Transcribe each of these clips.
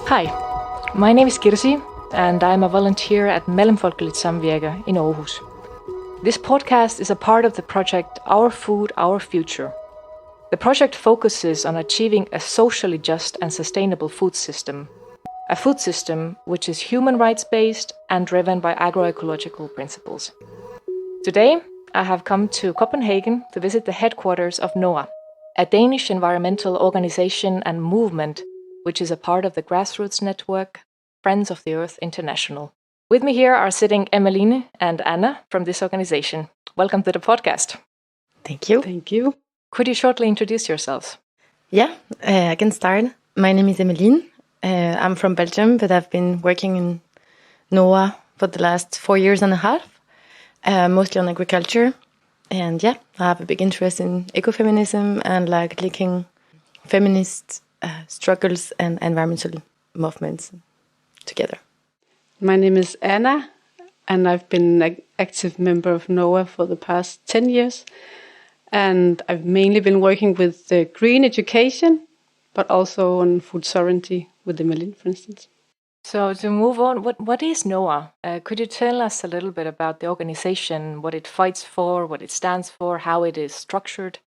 Hi, my name is Kirsi, and I'm a volunteer at Mellemfolkeligt Samvirke in Aarhus. This podcast is a part of the project Our Food, Our Future. The project focuses on achieving a socially just and sustainable food system. A food system which is human rights based and driven by agroecological principles. Today, I have come to Copenhagen to visit the headquarters of NOAH, a Danish environmental organization and movement which is a part of the grassroots network Friends of the Earth International. With me here are sitting Emmeline and Anna from this organization. Welcome to the podcast. Thank you. Thank you. Could you shortly introduce yourselves? Yeah, I can start. My name is Emmeline. I'm from Belgium, but I've been working in NOAH for the last 4 years and a half, mostly on agriculture. And yeah, I have a big interest in ecofeminism and linking feminist struggles and environmental movements together. My name is Anna, and I've been an active member of NOAH for the past 10 years. And I've mainly been working with green education, but also on food sovereignty with Emmeline, for instance. So to move on, what is NOAH? Could you tell us a little bit about the organization, what it fights for, what it stands for, how it is structured?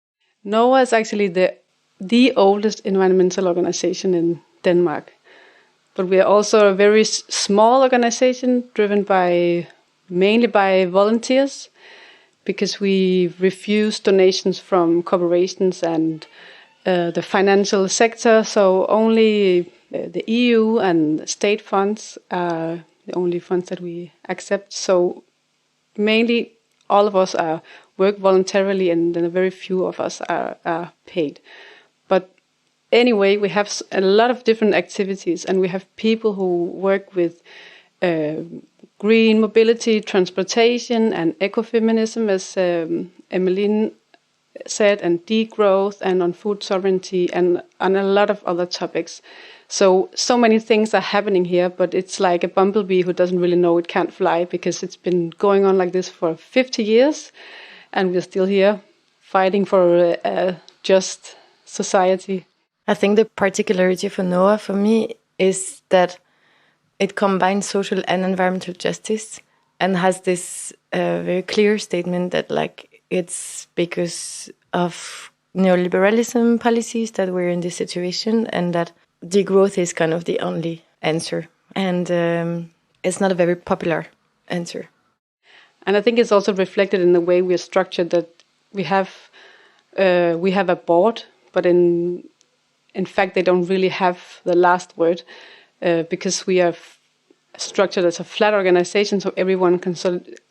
NOAH is actually the oldest environmental organization in Denmark. But we are also a very small organization driven mainly by volunteers, because we refuse donations from corporations and the financial sector. So only the EU and state funds are the only funds that we accept. So mainly all of us work voluntarily, and then very few of us are paid. But anyway, we have a lot of different activities, and we have people who work with green mobility, transportation, and ecofeminism, as Emmeline said, and degrowth, and on food sovereignty, and on a lot of other topics. So many things are happening here, but it's like a bumblebee who doesn't really know it can't fly, because it's been going on like this for 50 years, and we're still here fighting for a just society. I think the particularity for NOAH for me is that it combines social and environmental justice, and has this very clear statement that it's because of neoliberalism policies that we're in this situation, and that degrowth is kind of the only answer. And it's not a very popular answer. And I think it's also reflected in the way we're structured, that we have a board, but in fact they don't really have the last word, because we are structured as a flat organization, so everyone can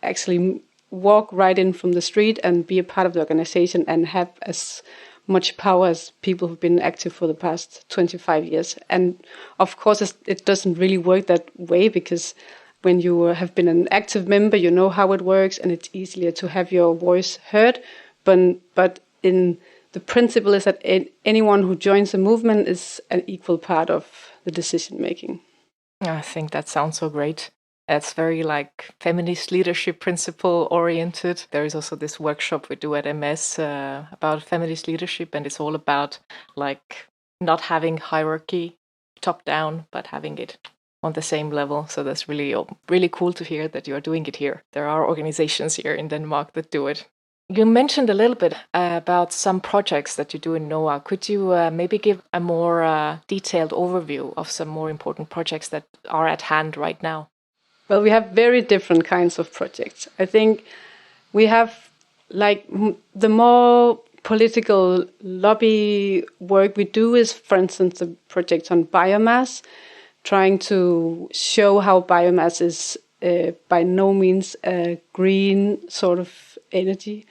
actually walk right in from the street and be a part of the organization and have as much power as people who've been active for the past 25 years. And of course it doesn't really work that way, because when you have been an active member, you know how it works, and it's easier to have your voice heard. But in the principle is that anyone who joins the movement is an equal part of the decision making. I think that sounds so great. It's very feminist leadership principle oriented. There is also this workshop we do at MS about feminist leadership, and it's all about not having hierarchy top down, but having it on the same level. So that's really cool to hear that you are doing it here. There are organizations here in Denmark that do it. You mentioned a little bit about some projects that you do in NOAH. Could you maybe give a more detailed overview of some more important projects that are at hand right now? Well, we have very different kinds of projects. I think we have the more political lobby work we do is, for instance, the project on biomass, trying to show how biomass is by no means a green sort of energy.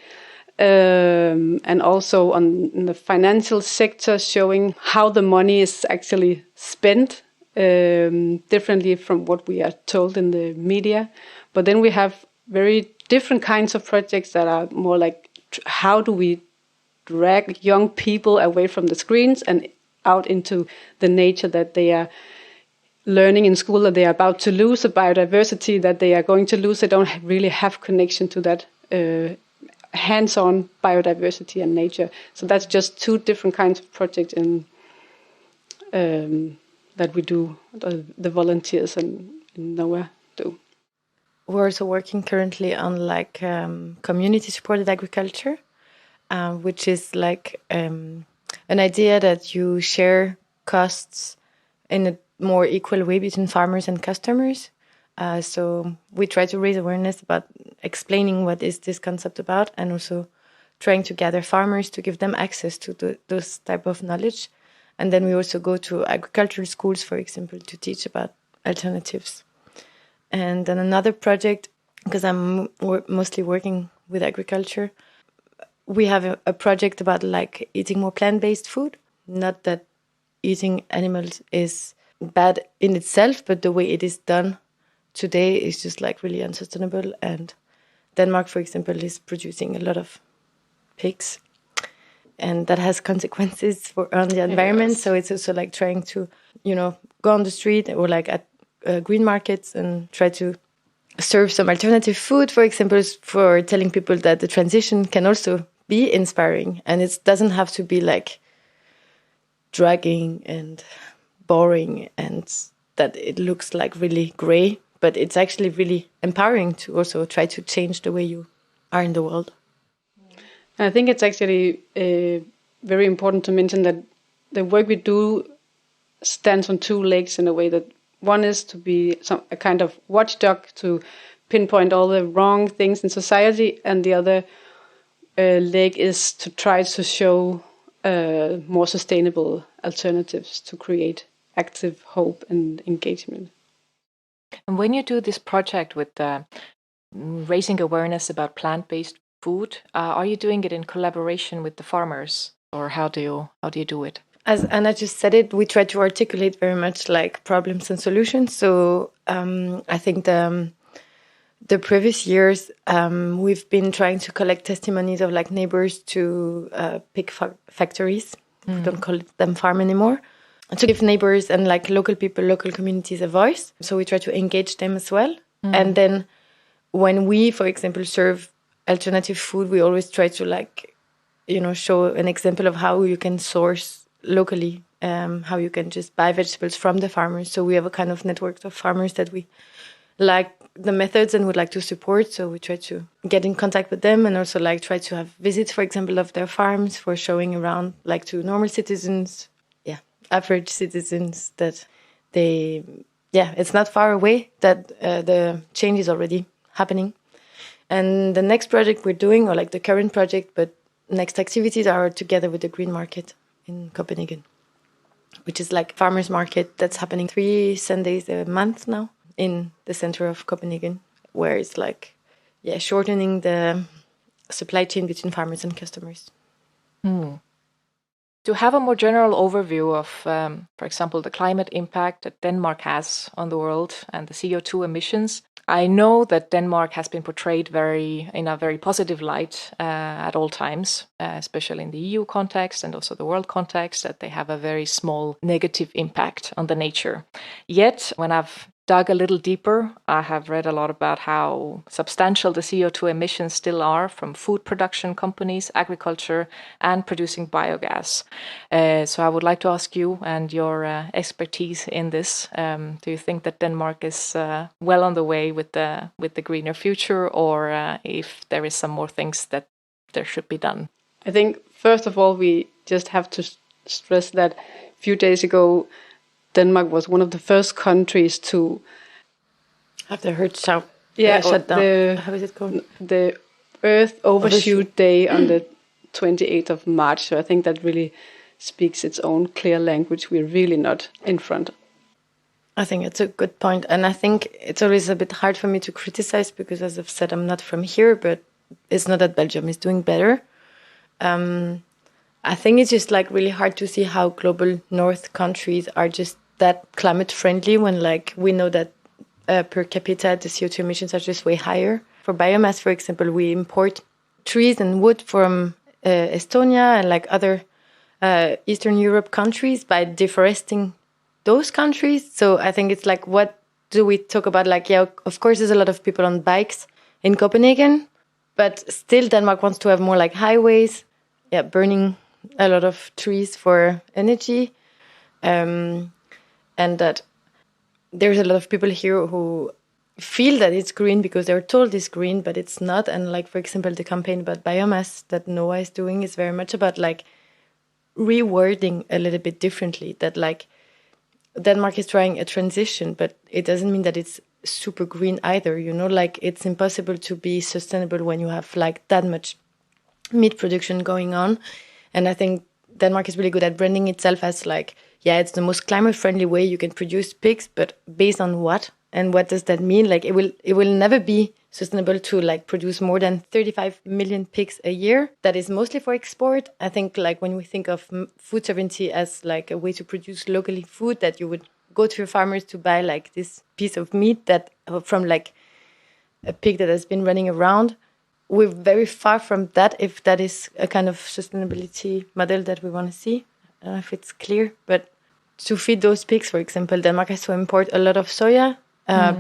And also on the financial sector, showing how the money is actually spent differently from what we are told in the media. But then we have very different kinds of projects that are more how do we drag young people away from the screens and out into the nature that they are learning in school, that they are about to lose, the biodiversity that they are going to lose. They don't really have connection to that hands-on biodiversity and nature. So that's just two different kinds of projects in that we do, the volunteers and NOAA do. We're also working currently on like community-supported agriculture, which is like an idea that you share costs in a more equal way between farmers and customers. So we try to raise awareness about explaining what is this concept about, and also trying to gather farmers to give them access to those type of knowledge. And then we also go to agricultural schools, for example, to teach about alternatives. And then another project, because I'm mostly working with agriculture, we have a project about like eating more plant-based food. Not that eating animals is bad in itself, but the way it is done today is just like really unsustainable. And Denmark, for example, is producing a lot of pigs, and that has consequences on the environment. Yes. So it's also like trying to, go on the street or like at green markets and try to serve some alternative food, for example, for telling people that the transition can also be inspiring, and it doesn't have to be like dragging and boring and that it looks like really gray, but it's actually really empowering to also try to change the way you are in the world. I think it's actually very important to mention that the work we do stands on two legs in a way, that one is to be a kind of watchdog to pinpoint all the wrong things in society, and the other leg is to try to show more sustainable alternatives to create active hope and engagement. And when you do this project with raising awareness about plant-based food, are you doing it in collaboration with the farmers, or how do you do it? As Anna just said it, we try to articulate very much like problems and solutions. So I think the previous years we've been trying to collect testimonies of like neighbors to pig factories. We don't call them farm anymore. To give neighbors and like local people, local communities a voice. So we try to engage them as well. And then when we, for example, serve alternative food, we always try to like, show an example of how you can source locally, how you can just buy vegetables from the farmers. So we have a kind of network of farmers that we like the methods and would like to support. So we try to get in contact with them and also like try to have visits, for example, of their farms for showing around like to normal citizens, average citizens, that it's not far away, that the change is already happening. And the next project we're doing, or like the current project, but next activities are together with the Green Market in Copenhagen, which is like farmers market that's happening 3 Sundays a month now in the center of Copenhagen, where it's like, shortening the supply chain between farmers and customers. To have a more general overview of, for example, the climate impact that Denmark has on the world and the CO2 emissions, I know that Denmark has been portrayed in a very positive light at all times, especially in the EU context and also the world context, that they have a very small negative impact on the nature. Yet, when I've dug a little deeper, I have read a lot about how substantial the CO2 emissions still are from food production companies, agriculture, and producing biogas. So I would like to ask you and your expertise in this. Do you think that Denmark is well on the way with the greener future, or if there is some more things that there should be done? I think, first of all, we just have to stress that a few days ago, Denmark was one of the first countries to have the Earth shut down. How is it called? The Earth Overshoot Day on the 28th of March. So I think that really speaks its own clear language. We're really not in front. I think it's a good point. And I think it's always a bit hard for me to criticize because, as I've said, I'm not from here, but it's not that Belgium is doing better. I think it's just like really hard to see how global north countries are just that climate friendly when like we know that per capita the CO2 emissions are just way higher. For biomass, for example, we import trees and wood from Estonia and like other Eastern Europe countries by deforesting those countries. So I think it's like, what do we talk about? Like, of course, there's a lot of people on bikes in Copenhagen, but still Denmark wants to have more like highways, burning a lot of trees for energy. And and that there's a lot of people here who feel that it's green because they're told it's green, but it's not. And like, for example, the campaign about biomass that NOAA is doing is very much about like rewording a little bit differently, that like Denmark is trying a transition, but it doesn't mean that it's super green either, you know, like it's impossible to be sustainable when you have like that much meat production going on. And I think Denmark is really good at branding itself as like, yeah, it's the most climate friendly way you can produce pigs, but based on what? And what does that mean? Like it will never be sustainable to like produce more than 35 million pigs a year. That is mostly for export. I think like when we think of food sovereignty as like a way to produce locally food, that you would go to your farmers to buy like this piece of meat that from like a pig that has been running around. We're very far from that, if that is a kind of sustainability model that we want to see. I don't know if it's clear, but to feed those pigs, for example, Denmark has to import a lot of soya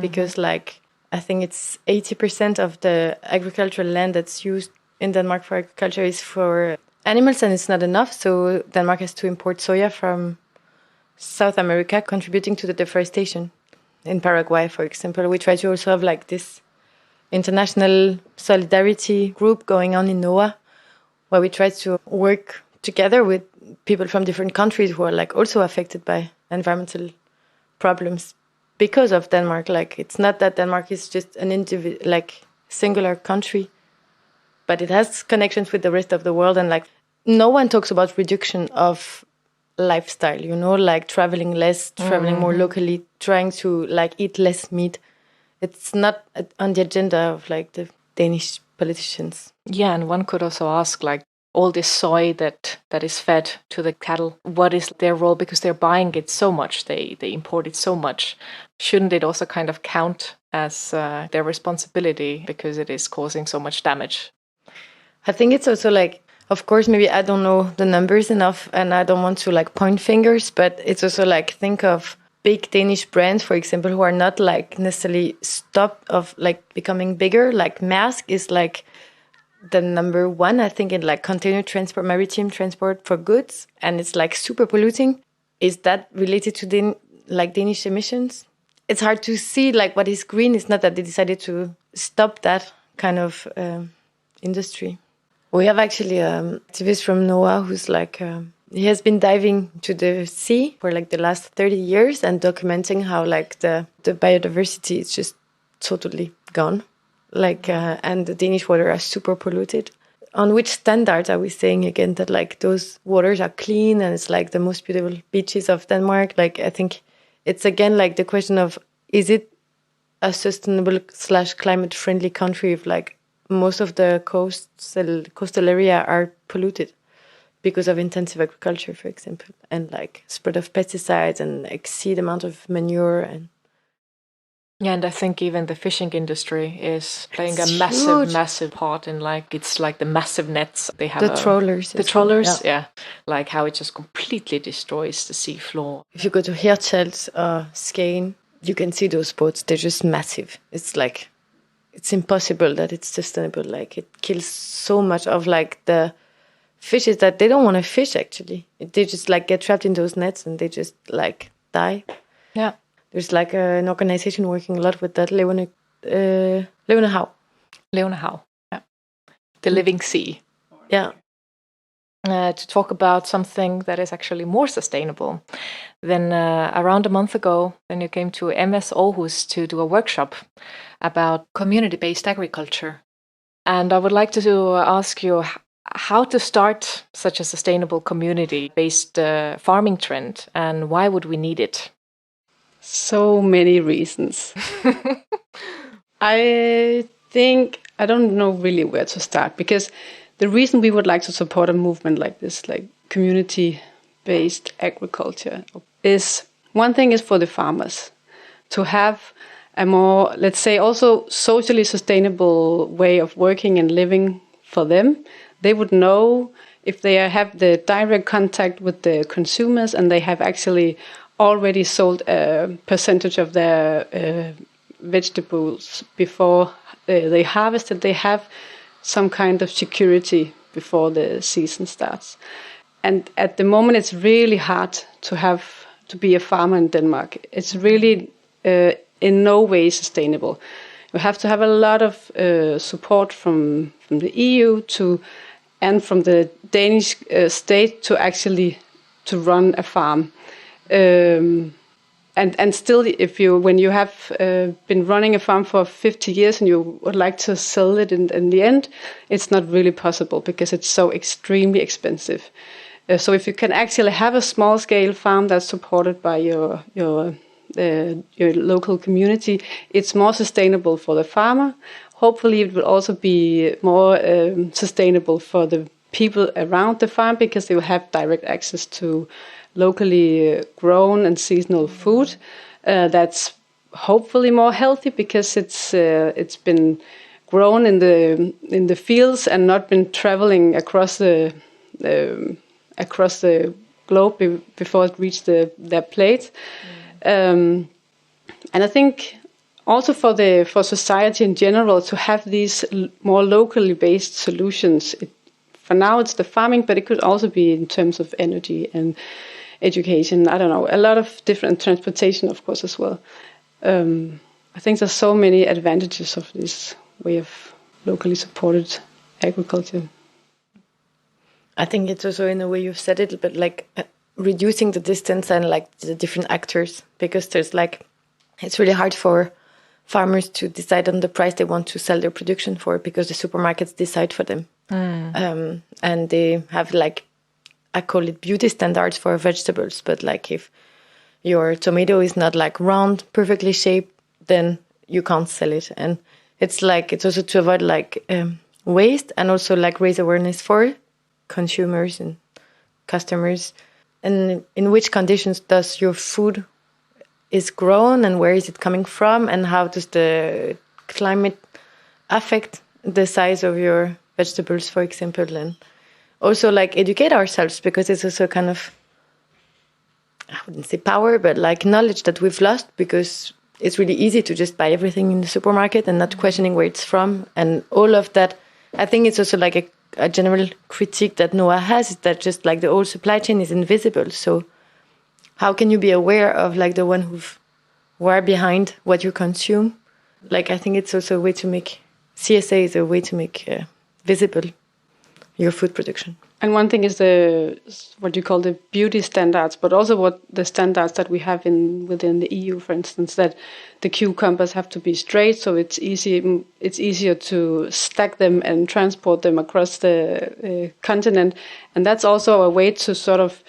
because like I think it's 80% of the agricultural land that's used in Denmark for agriculture is for animals, and it's not enough. So Denmark has to import soya from South America, contributing to the deforestation. In Paraguay, for example, we try to also have like this international solidarity group going on in NOAA, where we try to work together with people from different countries who are like also affected by environmental problems because of Denmark. Like it's not that Denmark is just an like singular country, but it has connections with the rest of the world. And like no one talks about reduction of lifestyle, you know, like traveling less, traveling more locally, trying to like eat less meat. It's not on the agenda of like the Danish politicians. Yeah, and one could also ask like all this soy that is fed to the cattle, what is their role? Because they're buying it so much, they import it so much. Shouldn't it also kind of count as their responsibility because it is causing so much damage? I think it's also like, of course, maybe I don't know the numbers enough and I don't want to like point fingers, but it's also like think of big Danish brands, for example, who are not like necessarily stopped of like becoming bigger. Like Maersk is like the number one, I think, in like container transport, maritime transport for goods, and it's like super polluting. Is that related to like Danish emissions? It's hard to see like what is green. It's not that they decided to stop that kind of industry. We have actually an activist from NOAA who's like, he has been diving to the sea for like the last 30 years and documenting how like the biodiversity is just totally gone. Like, and the Danish water are super polluted. On which standards are we saying again that like those waters are clean and it's like the most beautiful beaches of Denmark? Like, I think it's again like the question of, is it a sustainable / climate friendly country if like most of the coastal area are polluted because of intensive agriculture, for example, and like spread of pesticides and exceed amount of manure and. Yeah, and I think even the fishing industry is playing it's a huge. massive part in like, it's like the massive nets they have. The trawlers. The trawlers, yeah. Like how it just completely destroys the seafloor. If you go to Hirtshals or Skagen, you can see those boats. They're just massive. It's like, it's impossible that it's sustainable. Like it kills so much of like the fishes that they don't want to fish actually. They just like get trapped in those nets and they just like die. Yeah. There's like an organization working a lot with that, Levende Hav. Levende Hav, yeah. The living sea. Yeah. To talk about something that is actually more sustainable. Then around a month ago, then you came to MS Aarhus to do a workshop about community-based agriculture. And I would like to ask you how to start such a sustainable community-based farming trend, and why would we need it? So many reasons. I think I don't know really where to start, because the reason we would like to support a movement like this, like community-based agriculture, is one thing is for the farmers to have a more, let's say, also socially sustainable way of working and living for them. They would know if they have the direct contact with the consumers and they have actually already sold a percentage of their vegetables before they harvested, they have some kind of security before the season starts. And at the moment, it's really hard to have to be a farmer in Denmark. It's really in no way sustainable. You have to have a lot of support from the EU and from the Danish state to actually to run a farm. And still, when you have been running a farm for 50 years and you would like to sell it in the end, it's not really possible because it's so extremely expensive. So if you can actually have a small scale farm that's supported by your local community, it's more sustainable for the farmer. Hopefully it will also be more sustainable for the people around the farm because they will have direct access to locally grown and seasonal food that's hopefully more healthy because it's been grown in the fields and not been traveling across the globe before it reached their plate. And I think also for society in general to have these more locally based solutions. For now it's the farming, but it could also be in terms of energy and education. I don't know, a lot of different transportation, of course, as well. I think there's so many advantages of this way of locally supported agriculture. I think it's also in a way you've said it, but like reducing the distance and like the different actors, because there's like, it's really hard for farmers to decide on the price they want to sell their production for because the supermarkets decide for them. And they have like, I call it beauty standards for vegetables, but like if your tomato is not like round, perfectly shaped, then you can't sell it. And it's like, it's also to avoid like waste and also like raise awareness for consumers and customers. And in which conditions does your food is grown and where is it coming from and how does the climate affect the size of your vegetables, for example, and also like educate ourselves because it's also kind of, I wouldn't say power, but like knowledge that we've lost because it's really easy to just buy everything in the supermarket and not questioning where it's from. And all of that, I think it's also like a general critique that Noah has is that just like the whole supply chain is invisible. So how can you be aware of like the one who are behind what you consume? Like I think it's also a way to make, CSA is a way to make visible your food production. And one thing is what you call the beauty standards, but also what the standards that we have within the EU, for instance, that the cucumbers have to be straight, so it's easier to stack them and transport them across the continent, and that's also a way to sort of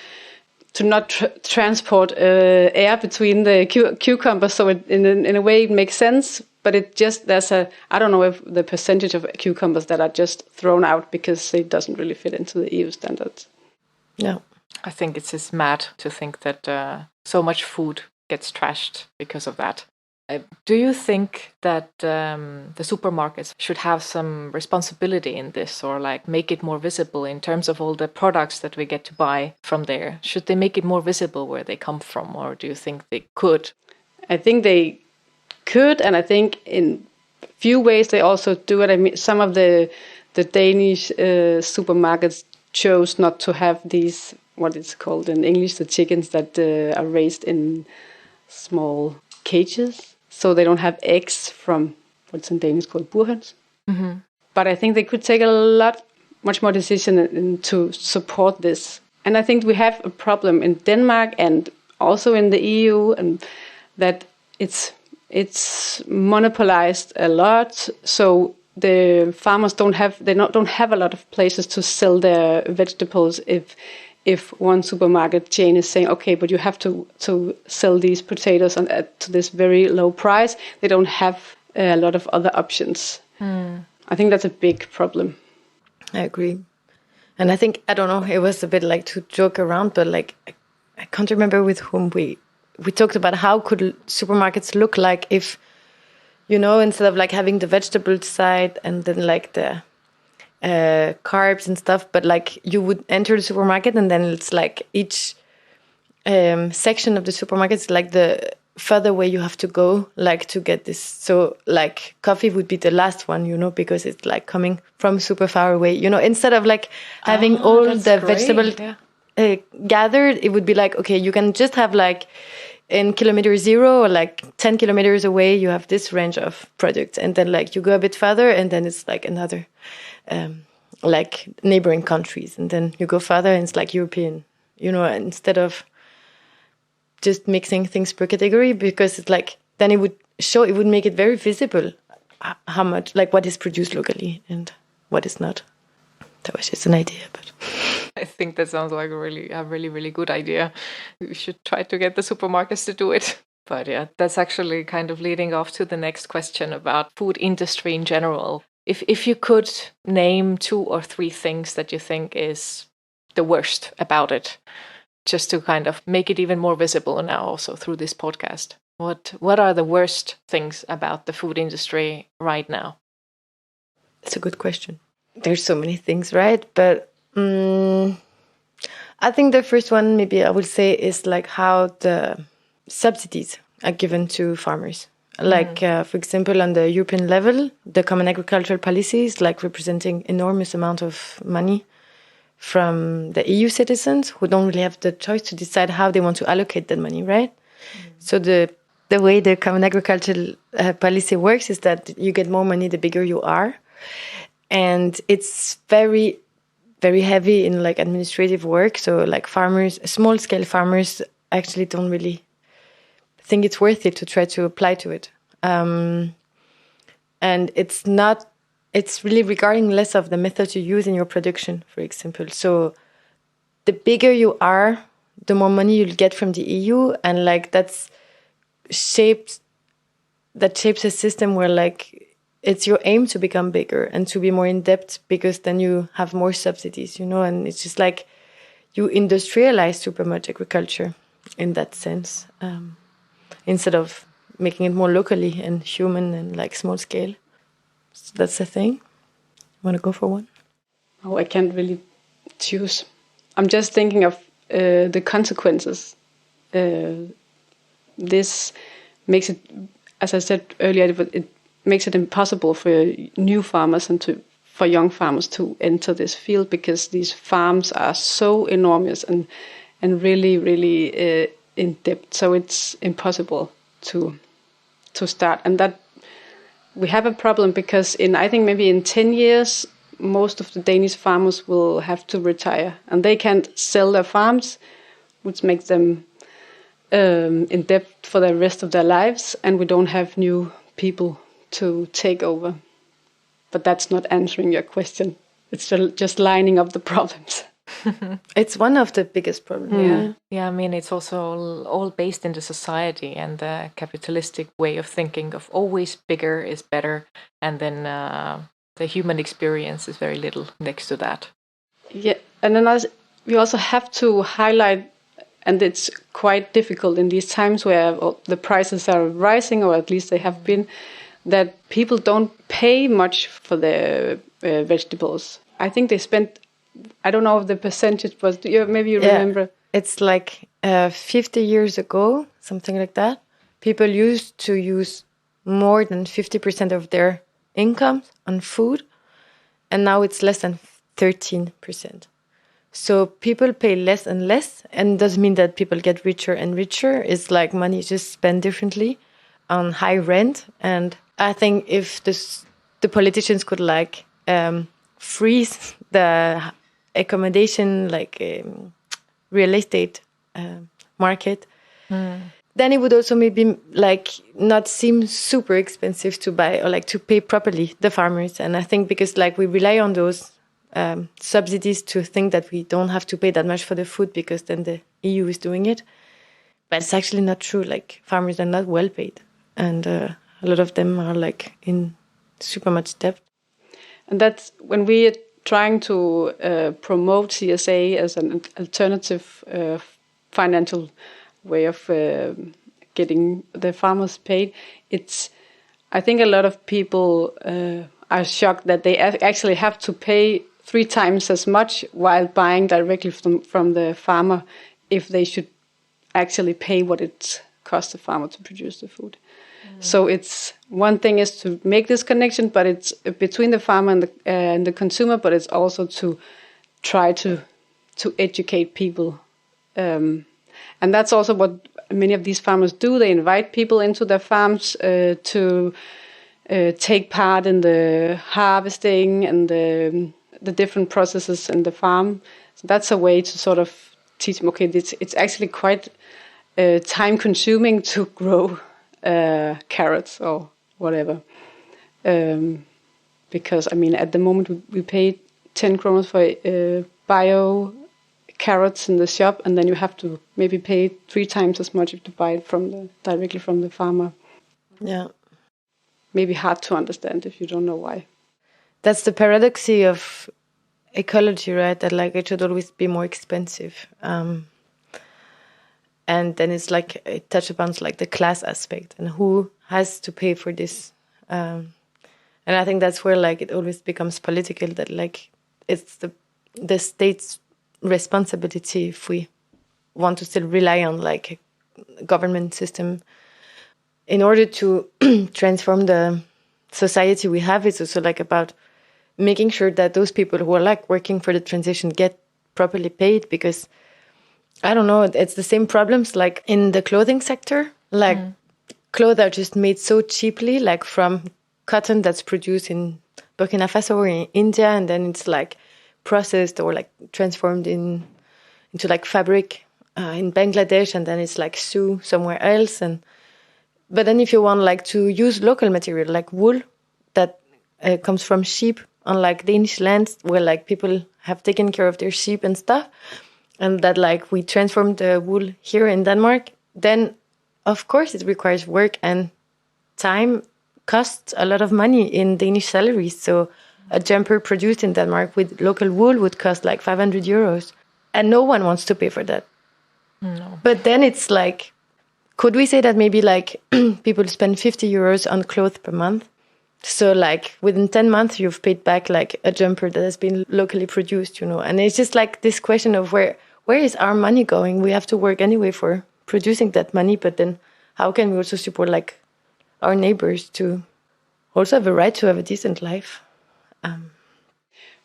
to not transport air between the cucumbers. So in a way it makes sense. But it just, I don't know if the percentage of cucumbers that are just thrown out because it doesn't really fit into the EU standards. No. I think it's just mad to think that so much food gets trashed because of that. Do you think that the supermarkets should have some responsibility in this or like make it more visible in terms of all the products that we get to buy from there? Should they make it more visible where they come from, or do you think they could? I think they could, and I think in few ways they also do it. I mean, some of the Danish supermarkets chose not to have these, what it's called in English, the chickens that are raised in small cages, so they don't have eggs from what's in Danish called burhøns. Mm-hmm. But I think they could take much more decision to support this. And I think we have a problem in Denmark and also in the EU, and that it's monopolized a lot, so the farmers don't have a lot of places to sell their vegetables. If one supermarket chain is saying, okay, but you have to sell these potatoes to this very low price, they don't have a lot of other options. I think that's a big problem. I agree, and I think, I don't know, it was a bit like to joke around, but like I can't remember with whom we talked about how could supermarkets look like if, you know, instead of like having the vegetable side and then like the carbs and stuff, but like you would enter the supermarket and then it's like each section of the supermarket is like the further way you have to go like to get this. So like coffee would be the last one, you know, because it's like coming from super far away, you know, instead of like having all the great. vegetable gathered, it would be like, okay, you can just have like in kilometer 0 or like 10 kilometers away, you have this range of products. And then like you go a bit further and then it's like another, like neighboring countries. And then you go further and it's like European, instead of just mixing things per category, because it's like, then it would make it very visible how much, like what is produced locally and what is not. That was just an idea, but I think that sounds like a really good idea. We should try to get the supermarkets to do it. But yeah, that's actually kind of leading off to the next question about food industry in general. If you could name 2 or 3 things that you think is the worst about it, just to kind of make it even more visible now also through this podcast. What are the worst things about the food industry right now? It's a good question. There's so many things, right? But I think the first one, maybe I would say, is like how the subsidies are given to farmers. Like, for example, on the European level, the Common Agricultural Policy is like representing enormous amount of money from the EU citizens who don't really have the choice to decide how they want to allocate that money, right? So the way the Common Agricultural Policy works is that you get more money the bigger you are. And it's very, very heavy in like administrative work. So like small scale farmers actually don't really think it's worth it to try to apply to it. And it's really regarding less of the methods you use in your production, for example. So the bigger you are, the more money you'll get from the EU. And like that shapes a system where like it's your aim to become bigger and to be more in depth, because then you have more subsidies, and it's just like you industrialize super much agriculture in that sense, instead of making it more locally and human and like small scale. So that's the thing. Want to go for one? Oh, I can't really choose. I'm just thinking of the consequences. This makes it, as I said earlier, it makes it impossible for new farmers and for young farmers to enter this field, because these farms are so enormous and really, really in depth. So it's impossible to start. And that we have a problem, because I think maybe in 10 years, most of the Danish farmers will have to retire, and they can't sell their farms, which makes them in debt for the rest of their lives, and we don't have new people to take over. But that's not answering your question. It's just lining up the problems. It's one of the biggest problems. Yeah, I mean, it's also all based in the society and the capitalistic way of thinking of always bigger is better, and then the human experience is very little next to that. Yeah, and then we also have to highlight, and it's quite difficult in these times where the prices are rising, or at least they have been, that people don't pay much for their vegetables. I think they spent, I don't know if the percentage was, maybe you remember. It's like 50 years ago, something like that. People used to use more than 50% of their income on food, and now it's less than 13%. So people pay less and less, and it doesn't mean that people get richer and richer. It's like money is just spent differently on high rent. And I think if the politicians could like freeze the accommodation, like real estate market, then it would also maybe like not seem super expensive to buy or like to pay properly the farmers. And I think because like we rely on those subsidies to think that we don't have to pay that much for the food because then the EU is doing it. But it's actually not true. Like farmers are not well paid, and a lot of them are like in super much debt. And that's when we are trying to promote CSA as an alternative financial way of getting the farmers paid. I think a lot of people are shocked that they actually have to pay 3 times as much while buying directly from the farmer, if they should actually pay what it costs the farmer to produce the food. So it's one thing is to make this connection, but it's between the farmer and the consumer, but it's also to try to to educate people. And that's also what many of these farmers do. They invite people into their farms to take part in the harvesting and the different processes in the farm. So that's a way to sort of teach them, okay, it's actually quite time-consuming to grow carrots or whatever. Because, I mean, at the moment we pay 10 kroner for bio carrots in the shop, and then you have to maybe pay 3 times as much if you buy it directly from the farmer. Yeah. Maybe hard to understand if you don't know why. That's the paradoxy of ecology, right? That like it should always be more expensive. And then it's like it touches upon like the class aspect and who has to pay for this. And I think that's where like it always becomes political, that like it's the state's responsibility if we want to still rely on like a government system in order to transform the society we have. It's also like about making sure that those people who are like working for the transition get properly paid, because I don't know, it's the same problems like in the clothing sector. Like clothes are just made so cheaply, like from cotton that's produced in Burkina Faso or in India, and then it's like processed or like transformed into like fabric in Bangladesh, and then it's like sew somewhere else. But then if you want like to use local material like wool that comes from sheep on like Danish lands where like people have taken care of their sheep and stuff, and that like we transform the wool here in Denmark, then of course it requires work and time, costs a lot of money in Danish salaries. So a jumper produced in Denmark with local wool would cost like 500 euros. And no one wants to pay for that. No. But then it's like, could we say that maybe like people spend 50 euros on clothes per month? So like within 10 months, you've paid back like a jumper that has been locally produced, you know? And it's just like this question of where is our money going? We have to work anyway for producing that money, but then how can we also support like our neighbors to also have a right to have a decent life?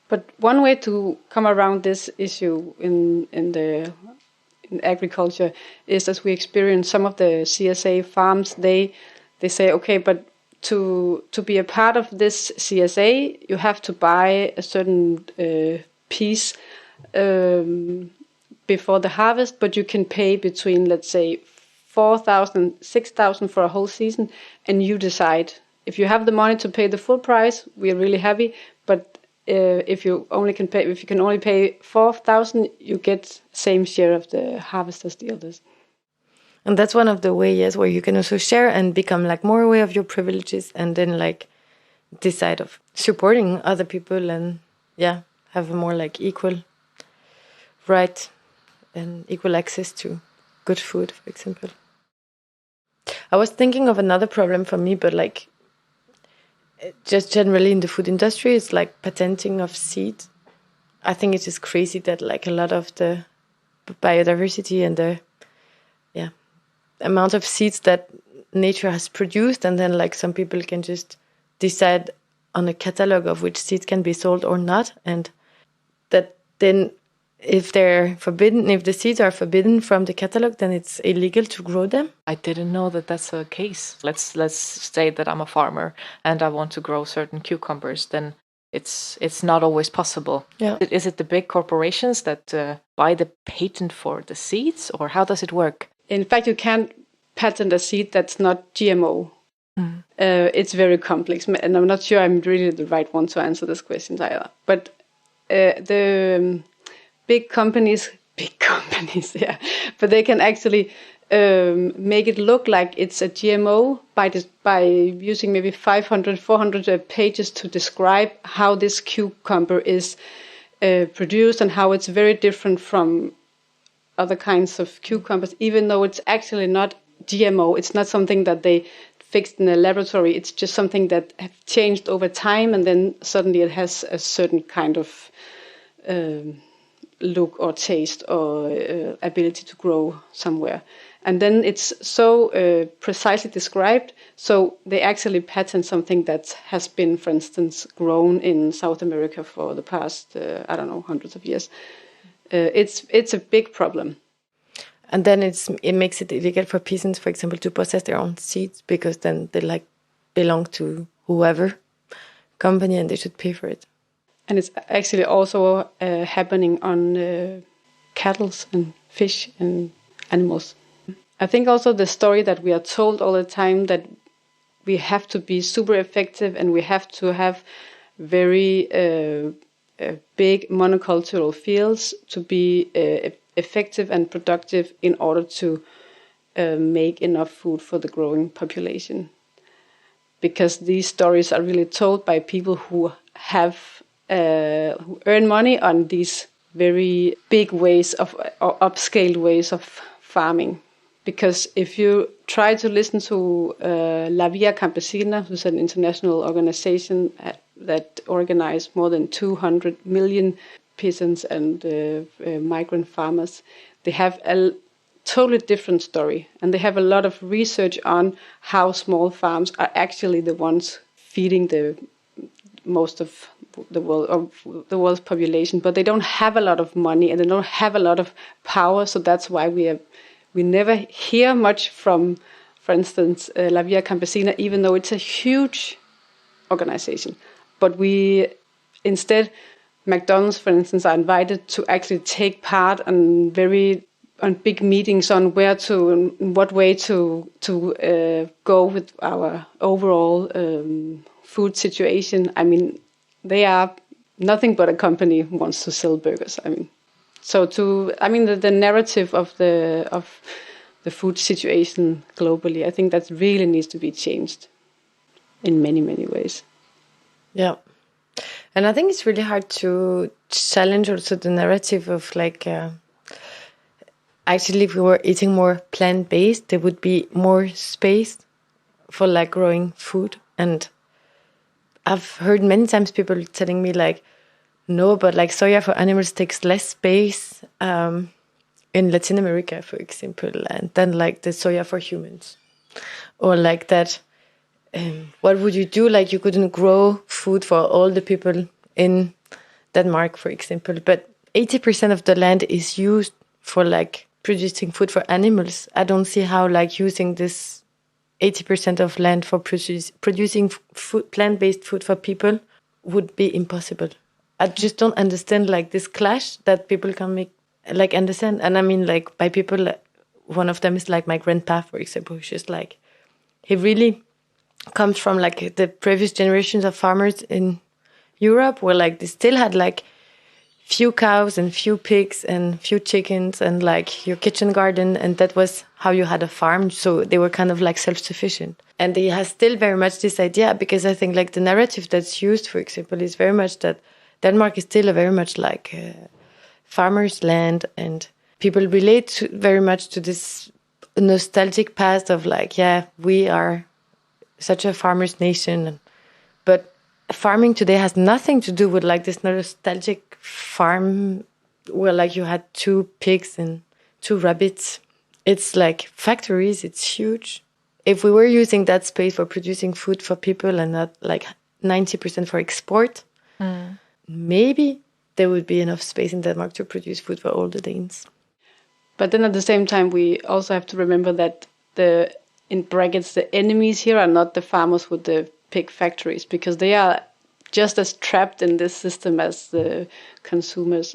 But one way to come around this issue in agriculture is, as we experience some of the CSA farms, they say, okay, but to be a part of this CSA, you have to buy a certain piece before the harvest, but you can pay between, let's say, 4,000, 6,000 for a whole season, and you decide. If you have the money to pay the full price, we are really happy. But if you can only pay 4,000, you get same share of the harvest as the others. And that's one of the ways where you can also share and become like more aware of your privileges, and then like decide of supporting other people and have a more like equal right and equal access to good food, for example. I was thinking of another problem for me, but like just generally in the food industry, it's like patenting of seeds. I think it's just crazy that like a lot of the biodiversity and the amount of seeds that nature has produced, and then like some people can just decide on a catalog of which seeds can be sold or not, and that then if the seeds are forbidden from the catalog, then it's illegal to grow them. I didn't know that that's a case. Let's say that I'm a farmer and I want to grow certain cucumbers, then it's not always possible. Yeah. Is it the big corporations that buy the patent for the seeds, or how does it work? In fact, you can't patent a seed that's not GMO. It's very complex, and I'm not sure I'm really the right one to answer this question either. But the big companies, yeah, but they can actually make it look like it's a GMO by using maybe 500, 400 pages to describe how this cucumber is produced and how it's very different from other kinds of cucumbers, even though it's actually not GMO. It's not something that they fixed in a laboratory. It's just something that have changed over time, and then suddenly it has a certain kind of look or taste or ability to grow somewhere. And then it's so precisely described, so they actually patent something that has been, for instance, grown in South America for the past, hundreds of years. it's a big problem. And then it makes it illegal for peasants, for example, to possess their own seeds, because then they like belong to whoever company and they should pay for it. And it's actually also happening on cattle and fish and animals. I think also the story that we are told all the time, that we have to be super effective and we have to have very big monocultural fields to be effective and productive in order to make enough food for the growing population. Because these stories are really told by people who have who earn money on these very big ways of or upscaled ways of farming. Because if you try to listen to La Via Campesina, who's an international organization that organizes more than 200 million peasants and migrant farmers, they have a totally different story. And they have a lot of research on how small farms are actually the ones feeding the most of the world's population. But they don't have a lot of money and they don't have a lot of power. So that's why we never hear much from, for instance, La Via Campesina, even though it's a huge organization. But instead, McDonald's, for instance, are invited to actually take part on big meetings on in what way to go with our overall food situation. I mean, they are nothing but a company who wants to sell burgers. I mean. The narrative of the food situation globally, I think that really needs to be changed in many, many ways. Yeah. And I think it's really hard to challenge also the narrative of actually if we were eating more plant-based, there would be more space for growing food. And I've heard many times people telling me no, but soya for animals takes less space in Latin America, for example, and than the soya for humans. Or that, what would you do? You couldn't grow food for all the people in Denmark, for example, but 80% of the land is used for producing food for animals. I don't see how using this 80% of land for producing food, plant-based food for people would be impossible. I just don't understand this clash that people can make understand. And I mean by people, one of them is my grandpa, for example, who's just he really comes from the previous generations of farmers in Europe where they still had few cows and few pigs and few chickens and your kitchen garden, and that was how you had a farm. So they were kind of self-sufficient. And they have still very much this idea, because I think the narrative that's used, for example, is very much that Denmark is still very much farmers' land, and people relate very much to this nostalgic past of we are such a farmers' nation. But farming today has nothing to do with this nostalgic farm where you had 2 pigs and 2 rabbits. It's factories, it's huge. If we were using that space for producing food for people and not 90% for export, maybe there would be enough space in Denmark to produce food for all the Danes. But then at the same time, we also have to remember that in brackets, the enemies here are not the farmers with the pig factories, because they are just as trapped in this system as the consumers.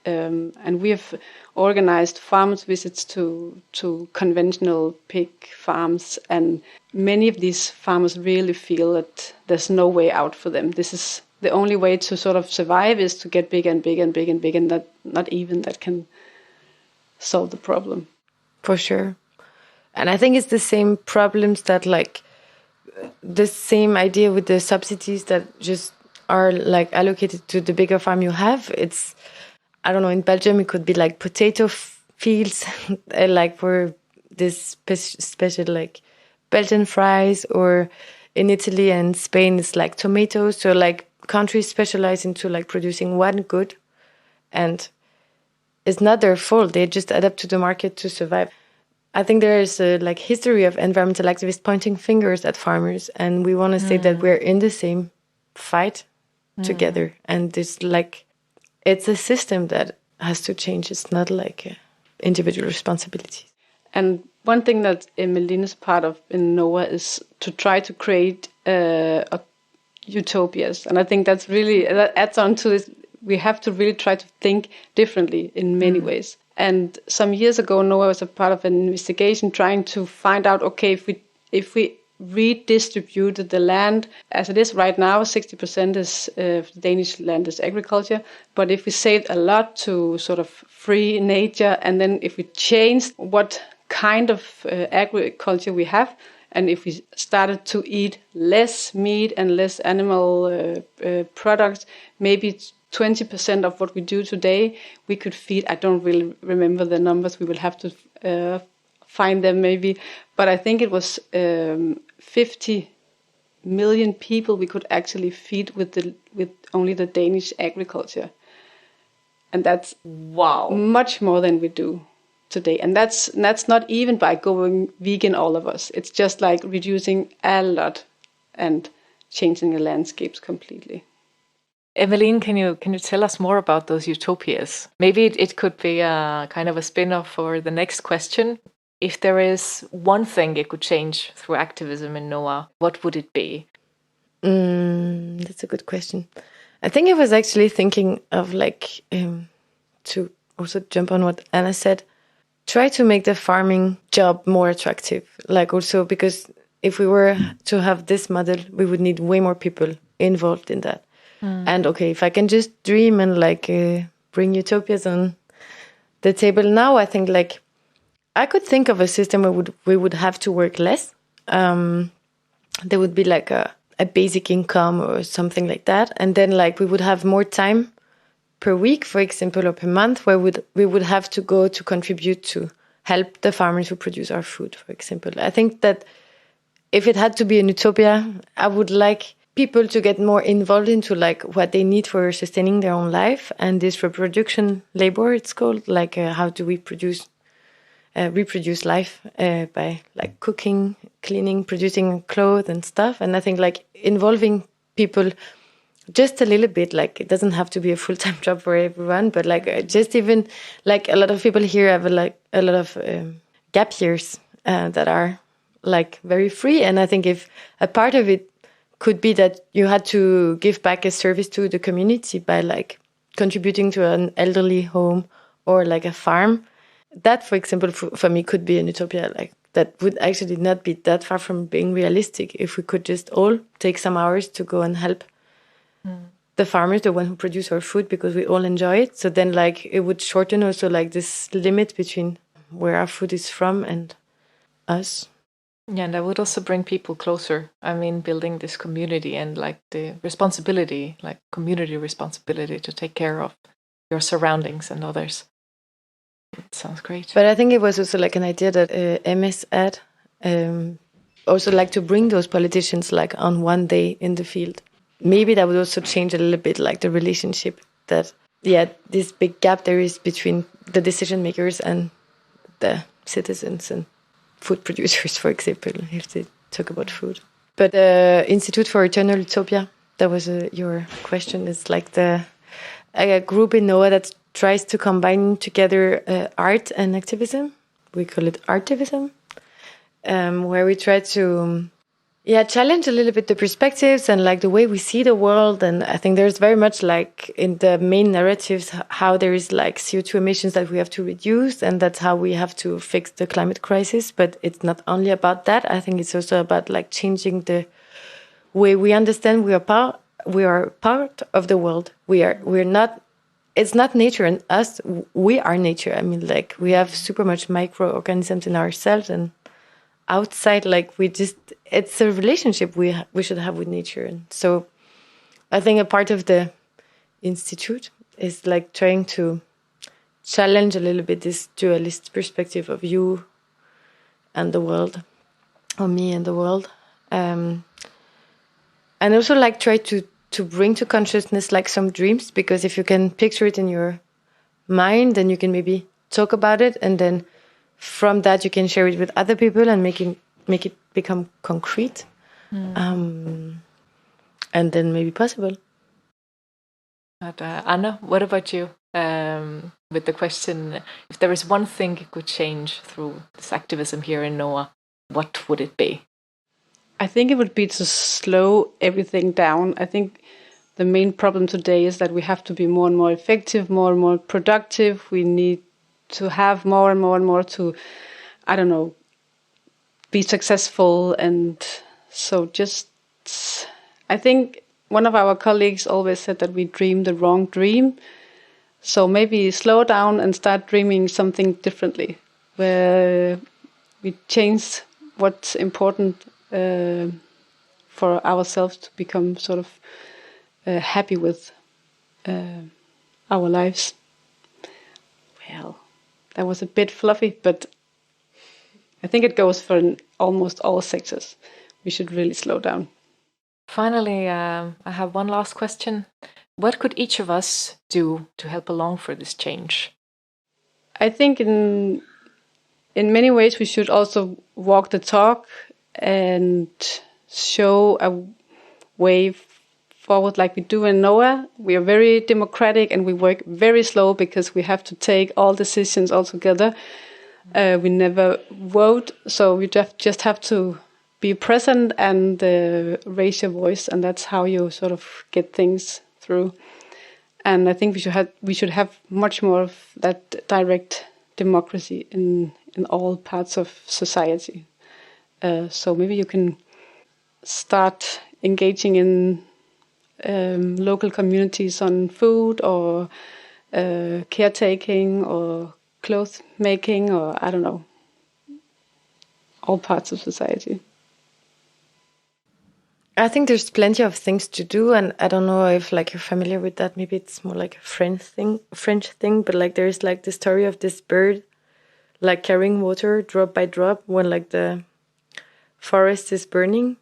And we have organized farmers' visits to conventional pig farms, and many of these farmers really feel that there's no way out for them. This is the only way to sort of survive is to get big and big and big and big, and not even that can solve the problem. For sure. And I think it's the same problems that the same idea with the subsidies that just are allocated to the bigger farm you have. It's, I don't know, in Belgium it could be potato fields, for this special Belgian fries, or in Italy and Spain it's tomatoes. So countries specialize into producing one good, and it's not their fault. They just adapt to the market to survive. I think there is a history of environmental activists pointing fingers at farmers, and we want to say that we're in the same fight together. And it's it's a system that has to change. It's not like individual responsibility. And one thing that Emmeline is part of in NOAH is to try to create utopias. And I think that adds on to this. We have to really try to think differently in many ways. And some years ago, NOAH was a part of an investigation trying to find out, okay, if we redistributed the land as it is right now, 60% is the Danish land is agriculture. But if we saved a lot to sort of free nature, and then if we changed what kind of agriculture we have, and if we started to eat less meat and less animal products, maybe 20% of what we do today, we could feed. I don't really remember the numbers. We will have to find them maybe. But I think it was 50 million people we could actually feed with only the Danish agriculture. And that's much more than we do today. And that's not even by going vegan, all of us. It's just like reducing a lot and changing the landscapes completely. Emmeline, can you tell us more about those utopias? Maybe it could be a kind of a spin-off for the next question. If there is one thing you could change through activism in NOAH, what would it be? That's a good question. I think I was actually thinking of to also jump on what Anna said, try to make the farming job more attractive. Like also because if we were to have this model, we would need way more people involved in that. And okay, if I can just dream and bring utopias on the table now, I think I could think of a system where we would have to work less. There would be like a basic income or something like that. And then we would have more time per week, for example, or per month, where we would have to go to contribute to help the farmers who produce our food, for example. I think that if it had to be an utopia, I would like people to get more involved into what they need for sustaining their own life. And this reproduction labor, it's called, how do we reproduce life by cooking, cleaning, producing clothes and stuff. And I think involving people just a little bit, it doesn't have to be a full-time job for everyone, but just even a lot of people here have a lot of gap years that are very free. And I think if a part of it could be that you had to give back a service to the community by contributing to an elderly home or a farm, that, for example, for me could be an utopia. That would actually not be that far from being realistic if we could just all take some hours to go and help the farmers, the one who produce our food, because we all enjoy it. So then it would shorten also this limit between where our food is from and us. Yeah, and that would also bring people closer. I mean, building this community and the responsibility, community responsibility to take care of your surroundings and others. It sounds great. But I think it was also an idea that MS had, also to bring those politicians on one day in the field. Maybe that would also change a little bit the relationship that, this big gap there is between the decision makers and the citizens and food producers, for example, if they talk about food. But the Institute for Eternal Utopia, that was your question, is a group in NOAH that tries to combine together art and activism. We call it Artivism, where we try to challenge a little bit the perspectives and the way we see the world. And I think there's very much in the main narratives how there is CO2 emissions that we have to reduce, and that's how we have to fix the climate crisis. But it's not only about that. I think it's also about changing the way we understand we are part of the world. We're not. It's not nature and us. We are nature. I mean, we have super much microorganisms in ourselves and outside. It's a relationship we should have with nature. And so I think a part of the institute is trying to challenge a little bit this dualist perspective of you and the world, or me and the world, and also try to bring to consciousness some dreams, because if you can picture it in your mind, then you can maybe talk about it, and then from that you can share it with other people and make it become concrete, and then maybe possible. But Anna, what about you? with the question, if there is one thing you could change through this activism here in NOA, what would it be? I think it would be to slow everything down. I think the main problem today is that we have to be more and more effective, more and more productive. We need to have more and more to, be successful. And so I think one of our colleagues always said that we dream the wrong dream. So maybe slow down and start dreaming something differently, where we change what's important for ourselves to become sort of happy with our lives. Well, that was a bit fluffy, but I think it goes for almost all sectors. We should really slow down. Finally, I have one last question. What could each of us do to help along for this change? I think in many ways we should also walk the talk and show a way forward like we do in NOA. We are very democratic and we work very slow because we have to take all decisions all together. We never vote, so we just have to be present and raise your voice, and that's how you sort of get things through. And I think we should have much more of that direct democracy in all parts of society. So maybe you can start engaging in local communities on food or caretaking or clothes making, or I don't know, all parts of society. I think there's plenty of things to do, and I don't know if like you're familiar with that. Maybe it's more like a French thing, but like there's like the story of this bird like carrying water drop by drop when like the forest is burning.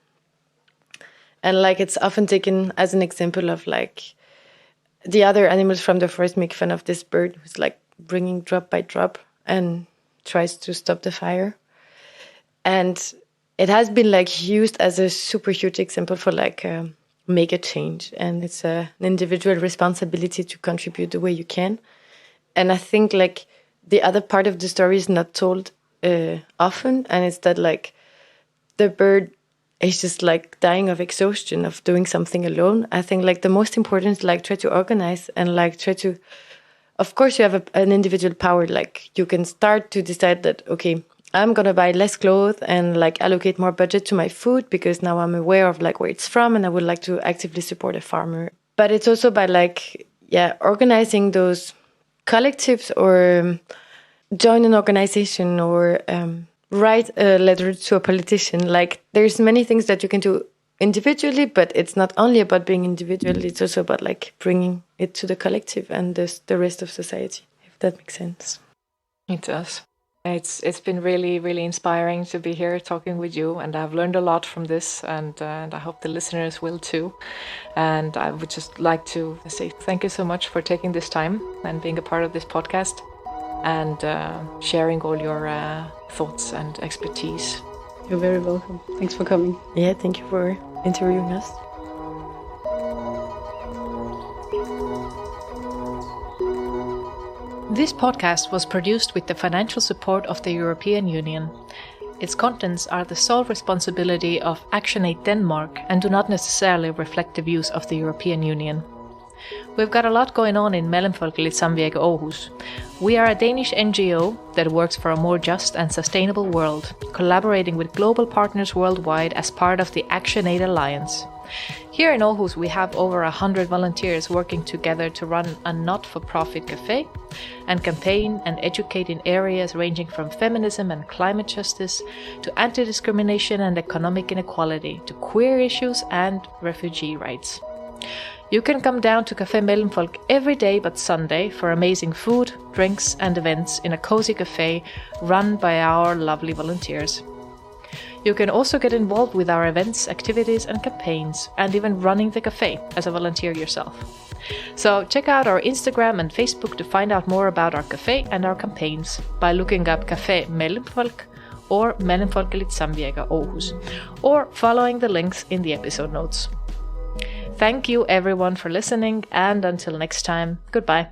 And like it's often taken as an example of like the other animals from the forest make fun of this bird who's like bringing drop by drop and tries to stop the fire. And it has been like used as a super huge example for like make a change. And it's an individual responsibility to contribute the way you can. And I think like the other part of the story is not told often. And it's that like the bird is just like dying of exhaustion of doing something alone. I think like the most important is like try to organize and like try to, of course you have an individual power. Like you can start to decide that, okay, I'm going to buy less clothes and like allocate more budget to my food because now I'm aware of like where it's from and I would like to actively support a farmer. But it's also by like, organizing those collectives or join an organization or write a letter to a politician. Like there's many things that you can do individually, but it's not only about being individual, it's also about like bringing it to the collective and the rest of society, if that makes sense. It does. It's been really, really inspiring to be here talking with you, and I've learned a lot from this, and I hope the listeners will too. And I would just like to say thank you so much for taking this time and being a part of this podcast and sharing all your thoughts and expertise. You're very welcome. Thanks for coming. Yeah, thank you for interviewing us. This podcast was produced with the financial support of the European Union. Its contents are the sole responsibility of ActionAid Denmark and do not necessarily reflect the views of the European Union. We've got a lot going on in Mellemfolkeligt Samvirke Aarhus. We are a Danish NGO that works for a more just and sustainable world, collaborating with global partners worldwide as part of the ActionAid Alliance. Here in Aarhus, we have over 100 volunteers working together to run a not-for-profit cafe and campaign and educate in areas ranging from feminism and climate justice to anti-discrimination and economic inequality to queer issues and refugee rights. You can come down to Café Mellemfolk every day but Sunday for amazing food, drinks and events in a cozy cafe run by our lovely volunteers. You can also get involved with our events, activities and campaigns, and even running the cafe as a volunteer yourself. So check out our Instagram and Facebook to find out more about our cafe and our campaigns by looking up Café Mellemfolk or Mellemfolkeligt Samvirke Aarhus, or following the links in the episode notes. Thank you everyone for listening, and until next time, goodbye.